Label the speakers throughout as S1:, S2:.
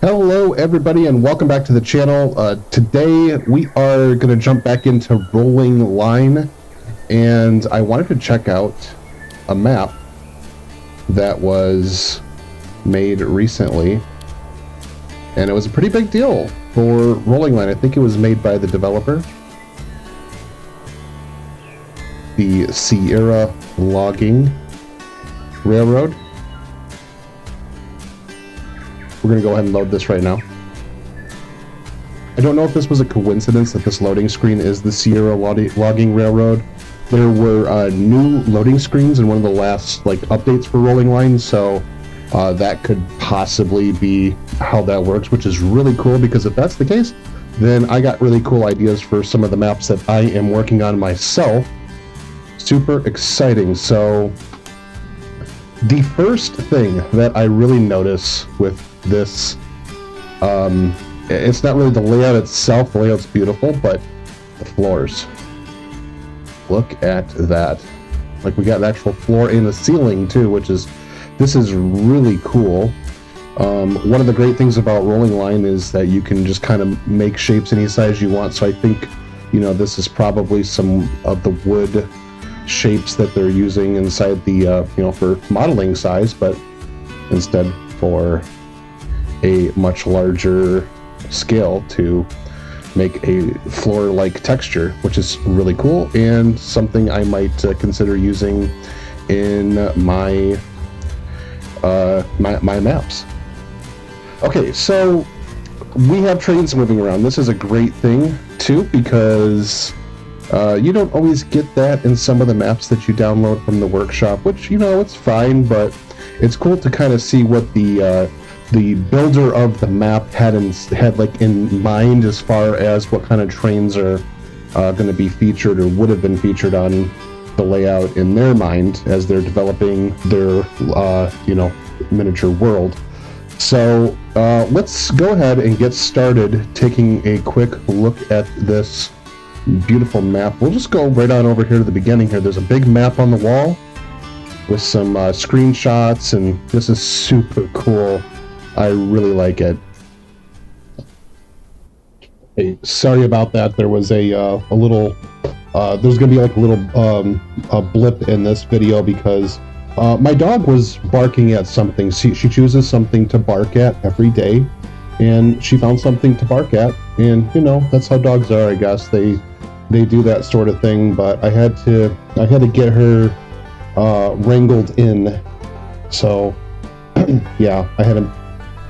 S1: Hello everybody and welcome back to the channel. Today we are going to jump back into Rolling Line, and I wanted to check out a map that was made recently, and it was a pretty big deal for Rolling Line. I think it was made by the developer, the Sierra Logging Railroad. We're going to go ahead and load this right now. I don't know if this was a coincidence that this loading screen is the Sierra Logging Railroad. There were new loading screens in one of the last updates for Rolling Line, so that could possibly be how that works, which is really cool, because if that's the case, then I got really cool ideas for some of the maps that I am working on myself. Super exciting. So the first thing that I really notice with this, it's not really the layout itself. The layout's beautiful, but the floors. Look at that. Like, we got an actual floor in the ceiling too, this is really cool. One of the great things about Rolling Line is that you can just kind of make shapes any size you want. So I think, this is probably some of the wood shapes that they're using inside the for modeling size, but instead for a much larger scale to make a floor-like texture, which is really cool and something I might consider using in my my maps. Okay, so we have trains moving around. This is a great thing too, because you don't always get that in some of the maps that you download from the workshop, which, it's fine, but it's cool to kind of see what the builder of the map had in mind as far as what kind of trains are going to be featured or would have been featured on the layout in their mind as they're developing their miniature world. So let's go ahead and get started taking a quick look at this beautiful map. We'll just go right on over here to the beginning here. There's a big map on the wall with some screenshots, and this is super cool. I really like it. Hey, sorry about that. There was a little there's gonna be a little a blip in this video because my dog was barking at something. She chooses something to bark at every day, and she found something to bark at, and that's how dogs are, I guess. They do that sort of thing, but I had to get her wrangled in. So yeah, I had to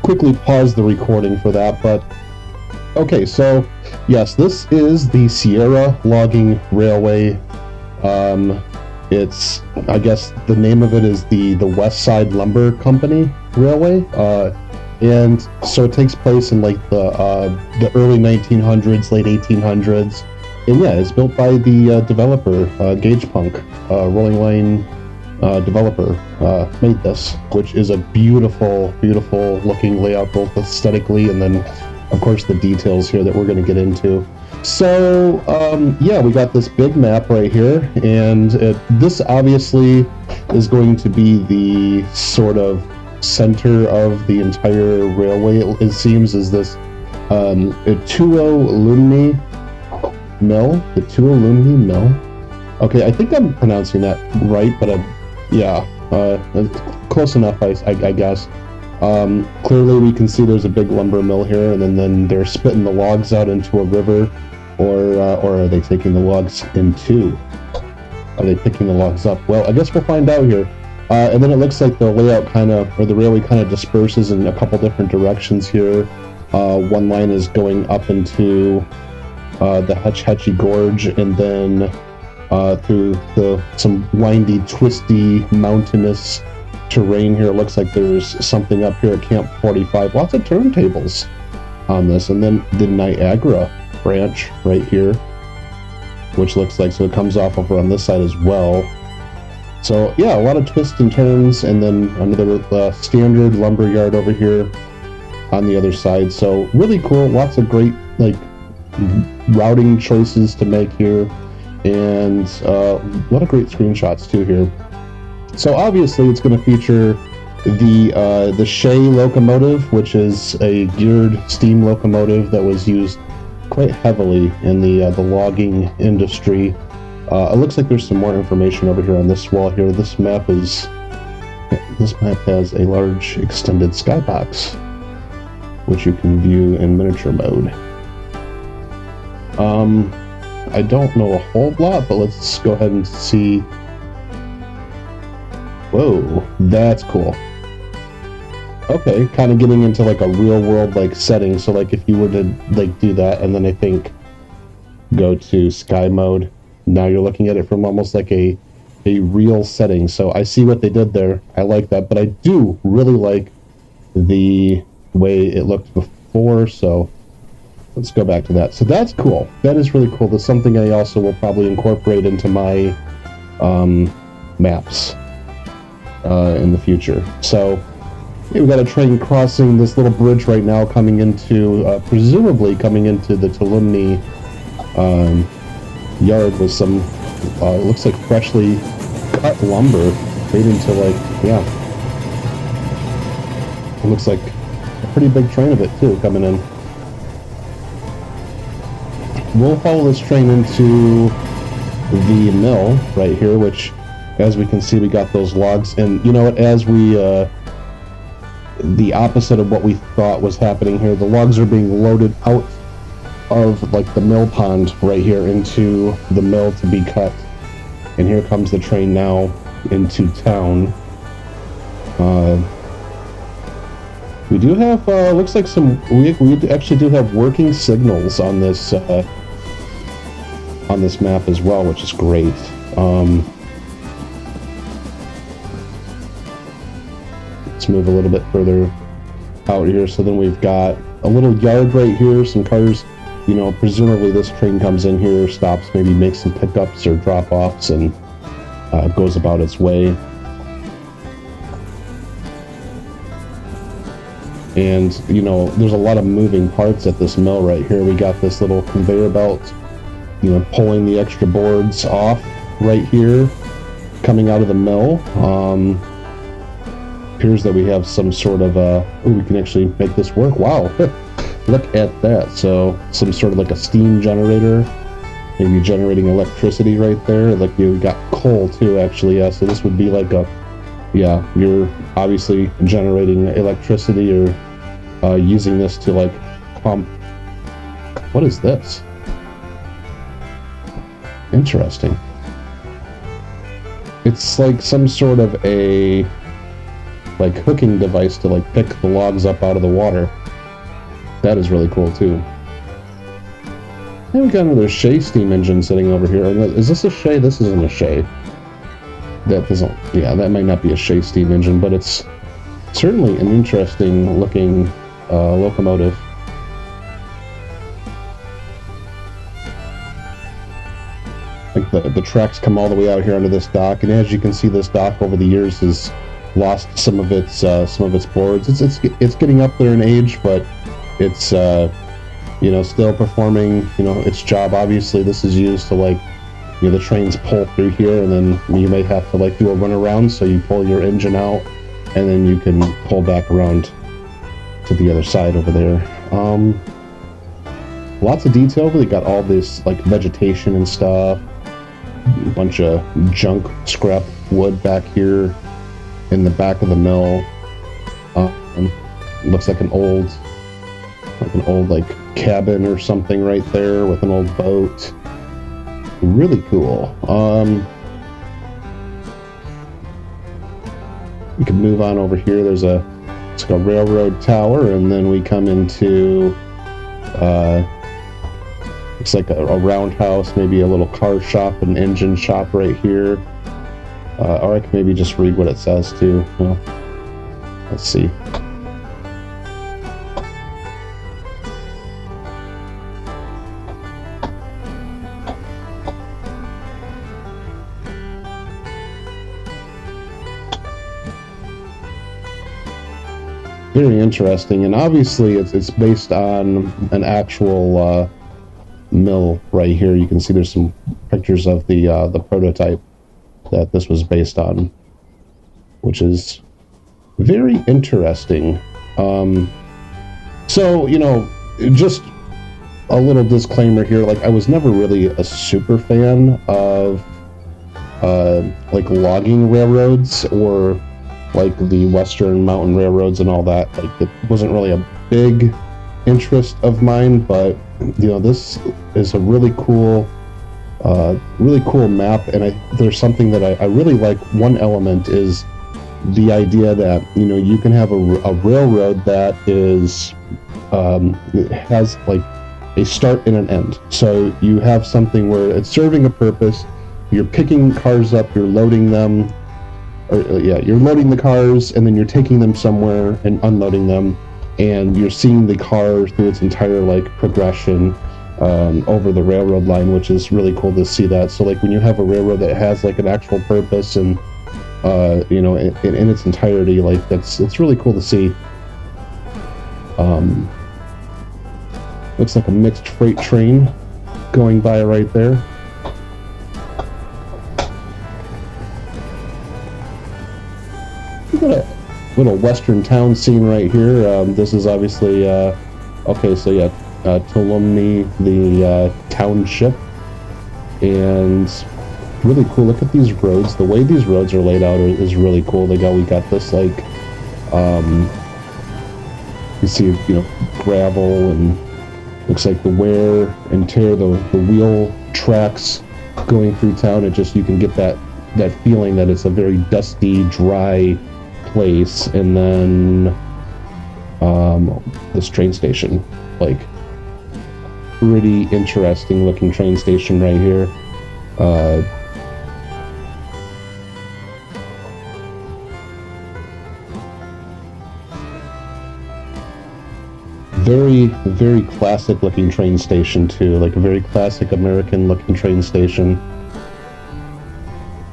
S1: quickly pause the recording for that. But okay, so yes, this is the Sierra Logging Railway. It's, I guess the name of it is the West Side Lumber Company Railway, and so it takes place in the early 1900s, late 1800s, and yeah, it's built by the developer, Gaugepunk, Rolling Line developer made this, which is a beautiful looking layout, both aesthetically and then of course the details here that we're going to get into. So yeah, we got this big map right here, and this obviously is going to be the sort of center of the entire railway. It seems is this Tuolumne Mill, the Tuolumne Mill. Okay, I think I'm pronouncing that right, but yeah, close enough, I guess. Clearly we can see there's a big lumber mill here, and then they're spitting the logs out into a river, or are they taking the logs into? Are they picking the logs up? Well, I guess we'll find out here. And then it looks like the layout the railway kind of disperses in a couple different directions here. One line is going up into the Hetch Hetchy Gorge, and then through some windy, twisty, mountainous terrain here. It looks like there's something up here at Camp 45. Lots of turntables on this, and then the Niagara branch right here, which looks like, so it comes off over on this side as well. So yeah, a lot of twists and turns, and then another standard lumber yard over here on the other side. So really cool. Lots of great routing choices to make here, and a lot of great screenshots too here. So obviously it's going to feature The Shay locomotive, which is a geared steam locomotive that was used quite heavily in the logging industry. It looks like there's some more information over here on this wall here. This map has a large extended skybox, which you can view in miniature mode. I don't know a whole lot, but let's go ahead and see. Whoa, that's cool. Okay, kind of getting into like a real world like setting. So like if you were to like do that and then I think go to sky mode, now you're looking at it from almost like a real setting. So I see what they did there. I like that, but I do really like the way it looked before. So let's go back to that. So that's cool. That is really cool. That's something I also will probably incorporate into my maps in the future. So we've got a train crossing this little bridge right now, coming into presumably coming into the Tulumni yard with some it looks like freshly cut lumber made into like, yeah, it looks like a pretty big train of it too coming in. We'll follow this train into the mill right here, which as we can see we got those logs, and you know what, as we the opposite of what we thought was happening here, the logs are being loaded out of like the mill pond right here into the mill to be cut, and here comes the train now into town. We do have looks like we actually do have working signals on this map as well, which is great. Let's move a little bit further out here. So then we've got a little yard right here, some cars. You know, presumably this train comes in here, stops, maybe makes some pickups or drop-offs, and goes about its way. And, you know, there's a lot of moving parts at this mill right here. We got this little conveyor belt, you know, pulling the extra boards off right here, coming out of the mill. Appears that we have some sort of we can actually make this work. Wow. Look at that. So some sort of like a steam generator, maybe generating electricity right there. Like you got coal too, actually. Yeah, so this would be like a, yeah, you're obviously generating electricity or using this to like pump. What is this? Interesting. It's like some sort of a like hooking device to like pick the logs up out of the water. That is really cool too. And we got another Shay steam engine sitting over here. Is this a Shay? This isn't a Shay. That doesn't, yeah, that might not be a Shay steam engine, but it's certainly an interesting looking locomotive. Like the tracks come all the way out here onto this dock, and as you can see, this dock over the years has lost some of its boards. It's getting up there in age, but it's you know, still performing, you know, its job. Obviously this is used to like, you know, the trains pull through here, and then you may have to like do a run around, so you pull your engine out and then you can pull back around to the other side over there. Lots of detail. They got all this like vegetation and stuff, a bunch of junk scrap wood back here in the back of the mill. Looks like an old like cabin or something right there with an old boat. Really cool. We can move on over here. There's it's like a railroad tower, and then we come into looks like a roundhouse, maybe a little car shop, an engine shop right here. Or I can maybe just read what it says too. Well, let's see. Very interesting, and obviously it's based on an actual mill right here. You can see there's some pictures of the prototype that this was based on, which is very interesting. So, you know, just a little disclaimer here, like I was never really a super fan of like logging railroads or like the Western Mountain Railroads and all that. Like it wasn't really a big interest of mine, but you know, this is a really cool map, and there's something that I really like. One element is the idea that, you know, you can have a railroad that is it has like a start and an end. So you have something where it's serving a purpose. You're picking cars up, you're loading them, you're loading the cars, and then you're taking them somewhere and unloading them, and you're seeing the car through its entire like progression over the railroad line, which is really cool to see that. So like when you have a railroad that has like an actual purpose and you know, in its entirety, like it's really cool to see. Looks like a mixed freight train going by right there. We've got a little western town scene right here. This is obviously okay, so yeah, Tulumne, the township, and really cool. Look at these roads. The way these roads are laid out is really cool. We got this like you see, you know, gravel, and looks like the wear and tear, the wheel tracks going through town. It just, you can get that feeling that it's a very dusty, dry place. And then this train station, like pretty interesting looking train station right here. Very, very classic looking train station too, like a very classic American looking train station.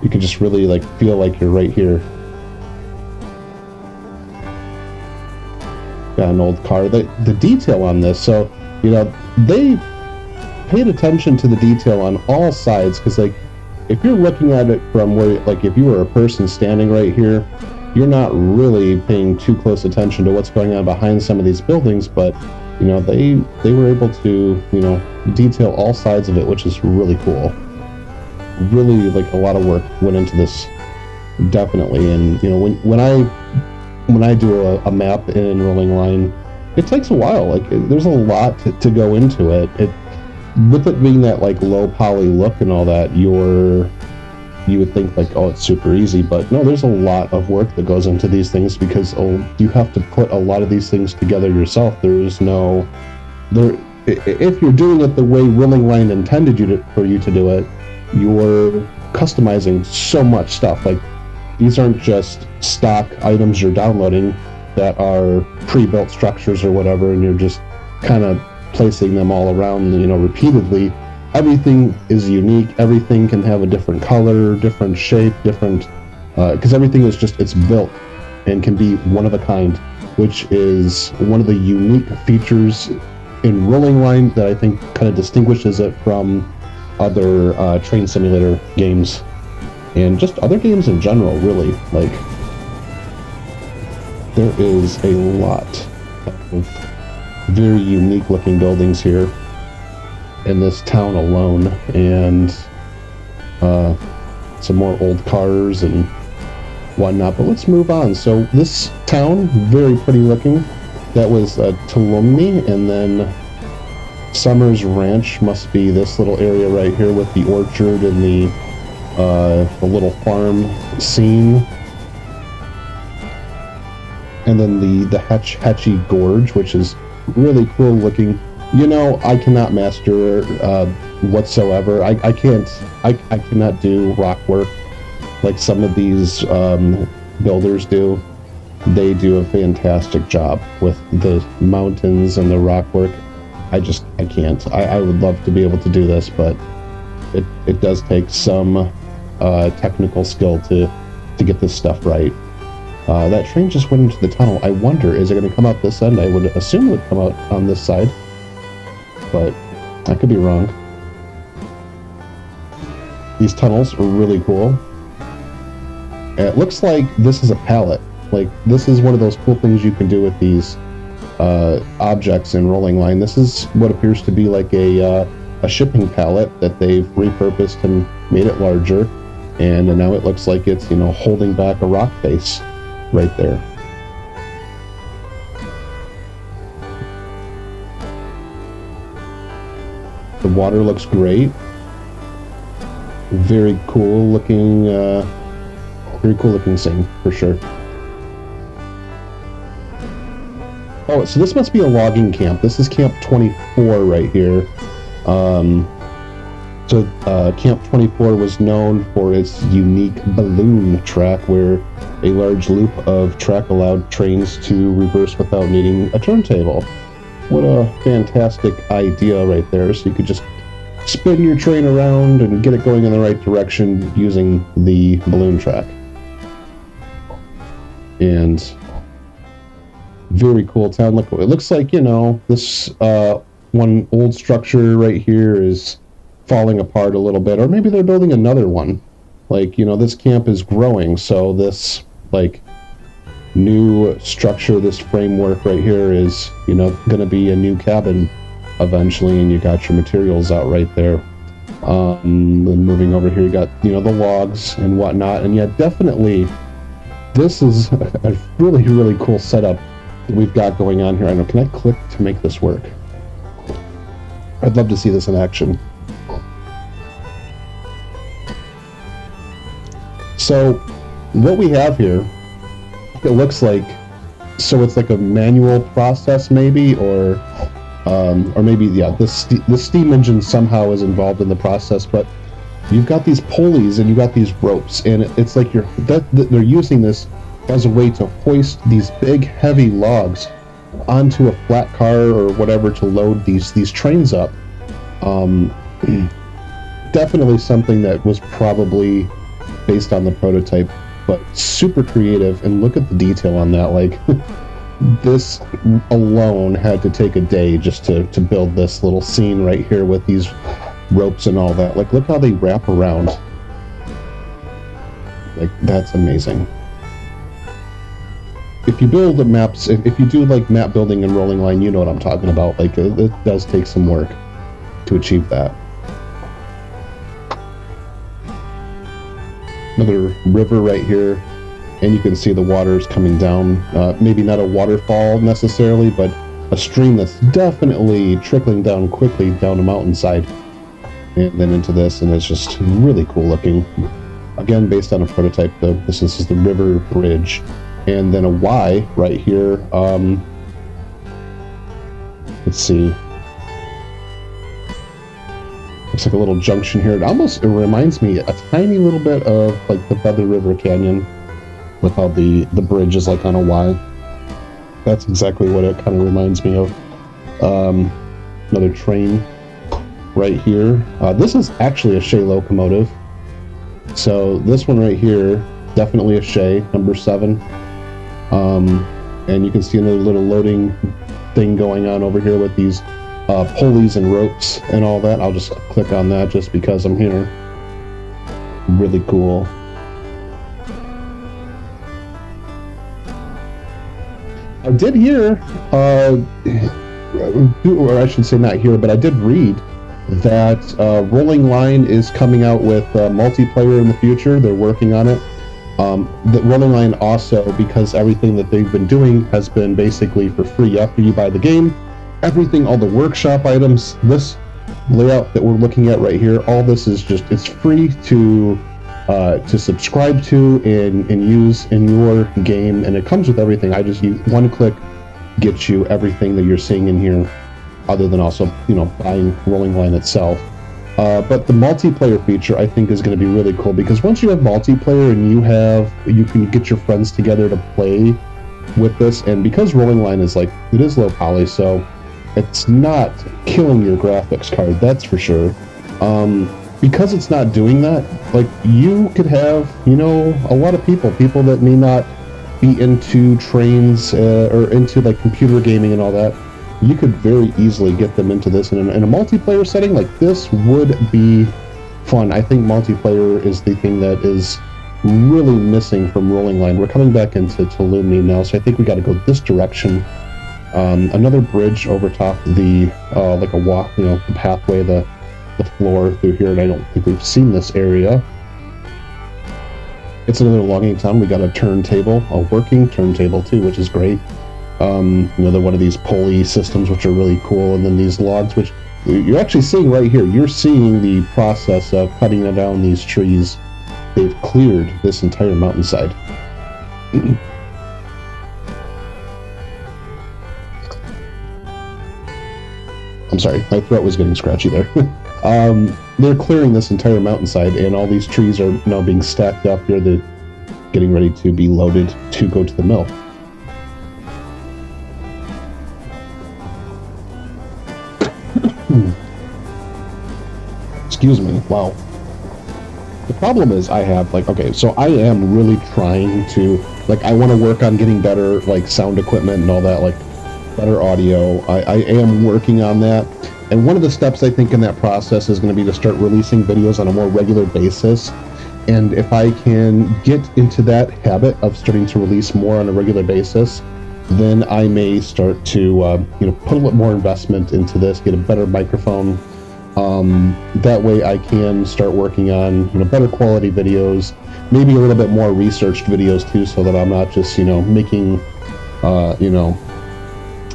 S1: You can just really like feel like you're right here. Got an old car. The detail on this, so you know, they paid attention to the detail on all sides, because like if you're looking at it from where, like if you were a person standing right here, you're not really paying too close attention to what's going on behind some of these buildings, but you know, they were able to, you know, detail all sides of it, which is really cool. Really, like, a lot of work went into this, definitely. And you know, when I do a map in Rolling Line, it takes a while. Like there's a lot to go into it. With it being that like low poly look and all that, you would think like, oh, it's super easy, but no, there's a lot of work that goes into these things, because you have to put a lot of these things together yourself. If you're doing it the way Rolling Line intended for you to do it, you're customizing so much stuff. Like these aren't just stock items you're downloading that are pre-built structures or whatever, and you're just kind of placing them all around, you know, repeatedly. Everything is unique. Everything can have a different color, different shape, different, because everything is just, it's built and can be one of a kind, which is one of the unique features in Rolling Line that I think kind of distinguishes it from other train simulator games, and just other games in general, really. Like, there is a lot of very unique looking buildings here in this town alone, and some more old cars and whatnot. But let's move on. So this town, very pretty looking. That was Tulumne, and then Summers Ranch must be this little area right here with the orchard and the little farm scene. And then the Hetchy Gorge, which is really cool looking. You know, I cannot master whatsoever. I cannot do rock work like some of these builders do. They do a fantastic job with the mountains and the rock work. I can't. I would love to be able to do this, but it does take some technical skill to get this stuff right. That train just went into the tunnel. I wonder, is it going to come out this end? I would assume it would come out on this side, but I could be wrong. These tunnels are really cool. It looks like this is a pallet. Like, this is one of those cool things you can do with these objects in Rolling Line. This is what appears to be like a shipping pallet that they've repurposed and made it larger, and now it looks like it's, you know, holding back a rock face right there. The water looks great. Very cool looking scene for sure. Oh, so this must be a logging camp. This is Camp 24 right here. Camp 24 was known for its unique balloon track, where a large loop of track allowed trains to reverse without needing a turntable. What a fantastic idea right there. So you could just spin your train around and get it going in the right direction using the balloon track. And very cool town. Look, it looks like, you know, this one old structure right here is falling apart a little bit, or maybe they're building another one. Like, you know, this camp is growing, so this, like, new structure, this framework right here is, you know, going to be a new cabin eventually, and you got your materials out right there. Then moving over here, you got, you know, the logs and whatnot, and yeah, definitely this is a really, really cool setup that we've got going on here. I know, can I click to make this work? I'd love to see this in action. So what we have here, it looks like, so it's like a manual process maybe, or maybe, yeah, the steam engine somehow is involved in the process, but you've got these pulleys and you've got these ropes, and it's like they're using this as a way to hoist these big heavy logs onto a flat car or whatever to load these trains up. Definitely something that was probably based on the prototype, but super creative. And look at the detail on that. Like, this alone had to take a day just to build this little scene right here with these ropes and all that. Like, look how they wrap around. Like, that's amazing. If you build the maps, if you do like map building and Rolling Line, you know what I'm talking about. Like, it does take some work to achieve that. Another river right here, and you can see the water's coming down. Maybe not a waterfall necessarily, but a stream that's definitely trickling down quickly down a mountainside and then into this, and it's just really cool looking. Again, based on a prototype. This is the river bridge, and then a Y right here. Let's see. Looks like a little junction here. It reminds me a tiny little bit of like the Feather River Canyon, with how the bridge is like on a Y. That's exactly what it kind of reminds me of. Another train right here. This is actually a Shay locomotive. So this one right here, definitely a Shay, number 7. And you can see another little loading thing going on over here with these pulleys and ropes and all that. I'll just click on that just because I'm here. Really cool. I did hear, or I should say not hear, but I did read that Rolling Line is coming out with multiplayer in the future. They're working on it. The Rolling Line also, because everything that they've been doing has been basically for free after you buy the game. Everything, all the workshop items, this layout that we're looking at right here, all this is just, it's free to subscribe to and use in your game, and it comes with everything. I just use one click, gets you everything that you're seeing in here, other than also, you know, buying Rolling Line itself. But the multiplayer feature, I think, is going to be really cool, because once you have multiplayer and you can get your friends together to play with this, and because Rolling Line is like, it is low poly, so it's not killing your graphics card, that's for sure. Because it's not doing that, like, you could have, you know, a lot of people that may not be into trains or into like computer gaming and all that. You could very easily get them into this in a multiplayer setting. Like, this would be fun. I think multiplayer is the thing that is really missing from Rolling Line. We're coming back into Tulumni now, so I think we got to go this direction. Another bridge over top the like a walk, you know, the pathway, the floor through here, and I don't think we've seen this area. It's another logging town. We got a turntable, a working turntable too, which is great. Another one of these pulley systems, which are really cool, and then these logs, which you're actually seeing right here. You're seeing the process of cutting down these trees. They've cleared this entire mountainside. I'm sorry, my throat was getting scratchy there. They're clearing this entire mountainside, and all these trees are now being stacked up here. They're getting ready to be loaded to go to the mill. Excuse me. Wow. The problem is I have, like, okay, so I am really trying to, like, I want to work on getting better, like, sound equipment and all that, like, better audio. I am working on that. And one of the steps I think in that process is going to be to start releasing videos on a more regular basis. And if I can get into that habit of starting to release more on a regular basis, then I may start to, put a little more investment into this, get a better microphone. That way I can start working on, better quality videos, maybe a little bit more researched videos too, so that I'm not just, making,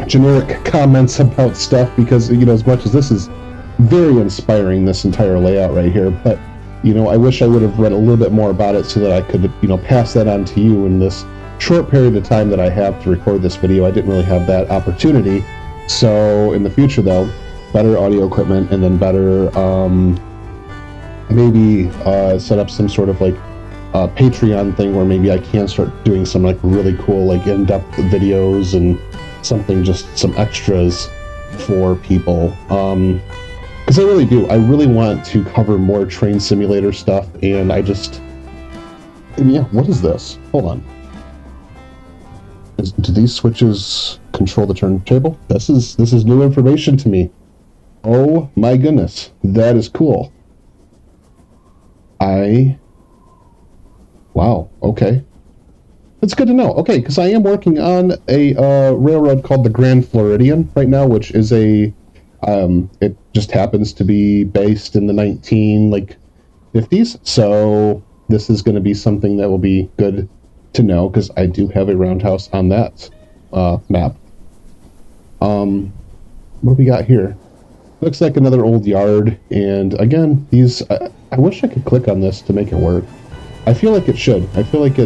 S1: generic comments about stuff, because, as much as this is very inspiring, this entire layout right here, but, I wish I would have read a little bit more about it so that I could, pass that on to you in this short period of time that I have to record this video. I didn't really have that opportunity. So in the future though, better audio equipment, and then better, maybe set up some sort of like Patreon thing where maybe I can start doing some like really cool, like in-depth videos and something, just some extras for people. Because I really do. I really want to cover more train simulator stuff, and what is this? Hold on. Do these switches control the turntable? This is new information to me. Oh my goodness, that is cool. Wow, okay. That's good to know. Okay, because I am working on a railroad called the Grand Floridian right now, which is it just happens to be based in the 1950s. So this is going to be something that will be good to know, because I do have a roundhouse on that map. What do we got here? Looks like another old yard, and again, these, I wish I could click on this to make it work. I feel like it should. I feel like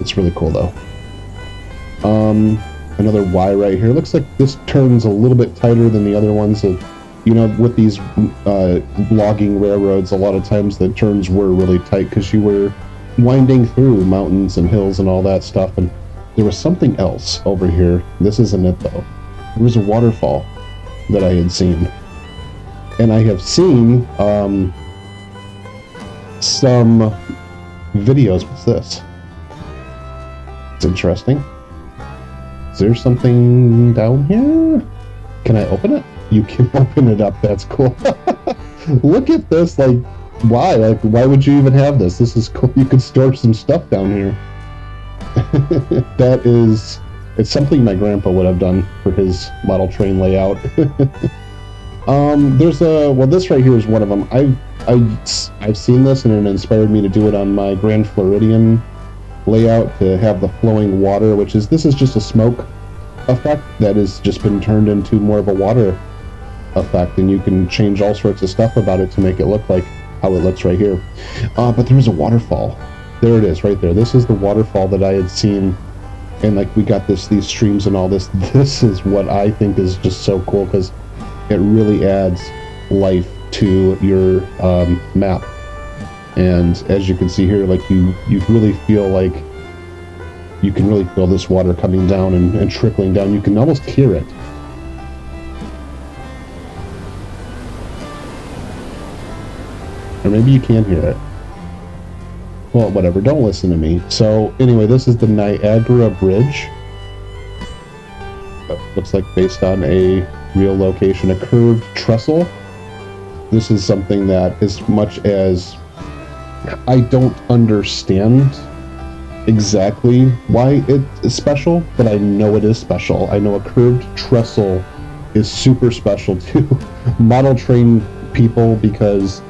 S1: it's really cool though. Another Y right here. Looks like this turns a little bit tighter than the other ones. So, with these logging railroads, a lot of times the turns were really tight because you were winding through mountains and hills and all that stuff. And there was something else over here. This isn't it though. There was a waterfall that I had seen, and I have seen some videos. What's this? It's interesting. Is there something down here? Can I open it? You can open it up. That's cool. Look at this. Like, why? Like, why would you even have this? This is cool. You could store some stuff down here. It's something my grandpa would have done for his model train layout. This right here is one of them. I've seen this, and it inspired me to do it on my Grand Floridian layout, to have the flowing water, this is just a smoke effect that has just been turned into more of a water effect, and you can change all sorts of stuff about it to make it look like how it looks right here. But there was a waterfall. There it is right there. This is the waterfall that I had seen, and like we got these streams and all this. This is what I think is just so cool, because it really adds life to your map. And as you can see here, like you really feel like you can really feel this water coming down and trickling down. You can almost hear it. Or maybe you can't hear it. Well, whatever, don't listen to me. So anyway, this is the Niagara Bridge. Looks like based on a real location, a curved trestle. This is something that, as much as I don't understand exactly why it is special, but I know it is special. I know a curved trestle is super special to model train people because,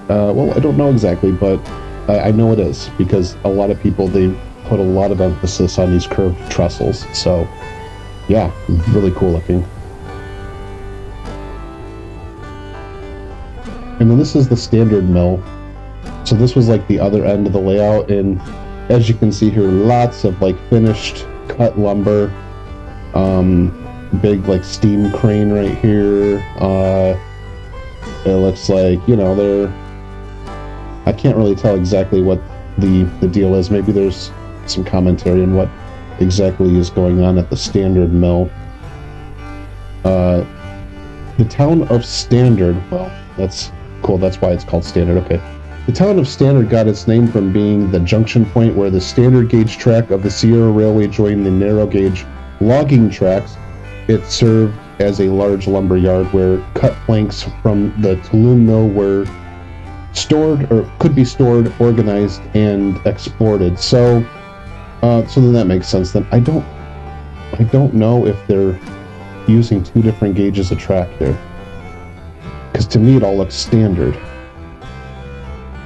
S1: well, I don't know exactly, but I know it is because a lot of people, they put a lot of emphasis on these curved trestles. So yeah, really cool looking. And then this is the standard mill. So this was like the other end of the layout, and as you can see here, lots of like finished cut lumber, big like steam crane right here. It looks like, you know, I can't really tell exactly what the deal is. Maybe there's some commentary on what exactly is going on at the standard mill. The town of Standard, well, that's cool, that's why it's called Standard, okay. The town of Standard got its name from being the junction point where the standard gauge track of the Sierra Railway joined the narrow gauge logging tracks. It served as a large lumber yard where cut planks from the Tulum mill were stored, or could be stored, organized, and exported. So then that makes sense. Then I don't know if they're using two different gauges of track there, because to me it all looks standard.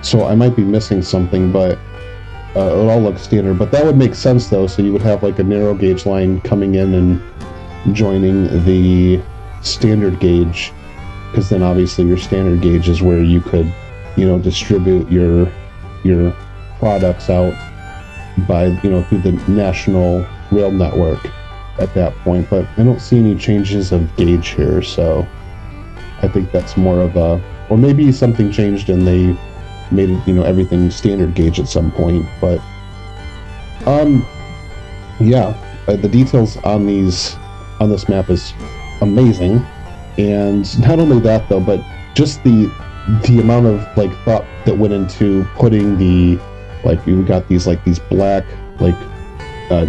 S1: So I might be missing something, but it all looks standard. But that would make sense though. So you would have like a narrow gauge line coming in and joining the standard gauge, because then obviously your standard gauge is where you could, you know, distribute your products out by, you know, through the national rail network at that point. But I don't see any changes of gauge here, so I think that's more of a, or maybe something changed and they made it, you know, everything standard gauge at some point. But yeah, the details on this map is amazing. And not only that though, but just the amount of like thought that went into putting the, like, you got these black, like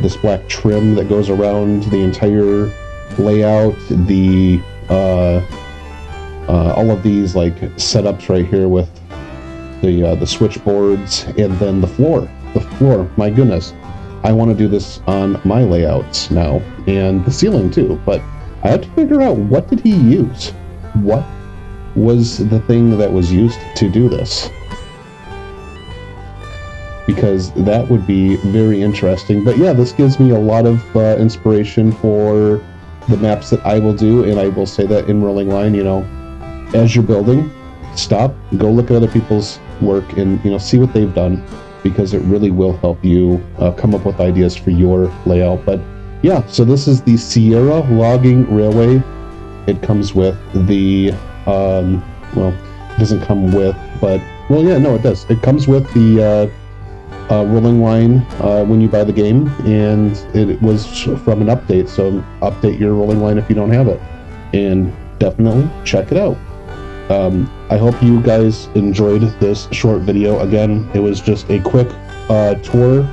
S1: this black trim that goes around the entire layout, the all of these like setups right here with the switchboards, and then the floor, my goodness, I want to do this on my layouts now, and the ceiling too. But I have to figure out, what did he use? What was the thing that was used to do this? Because that would be very interesting. But yeah, this gives me a lot of inspiration for the maps that I will do. And I will say that in Rolling Line, you know, as you're building, stop, go look at other people's work and, you know, see what they've done, because it really will help you come up with ideas for your layout. But yeah, so this is the Sierra Logging Railway. It comes with the well, it doesn't come with, but, well, yeah, no, it does. It comes with the Rolling Line when you buy the game, and it was from an update. So update your Rolling Line if you don't have it, and definitely check it out. I hope you guys enjoyed this short video. Again, it was just a quick tour.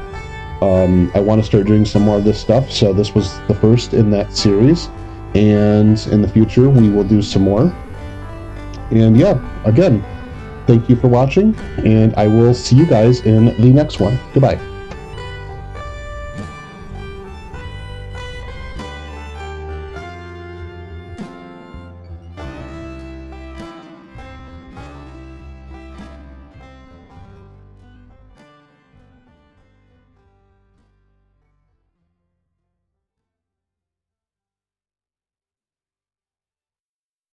S1: I want to start doing some more of this stuff, so this was the first in that series, and in the future we will do some more. And yeah, again, thank you for watching, and I will see you guys in the next one. Goodbye.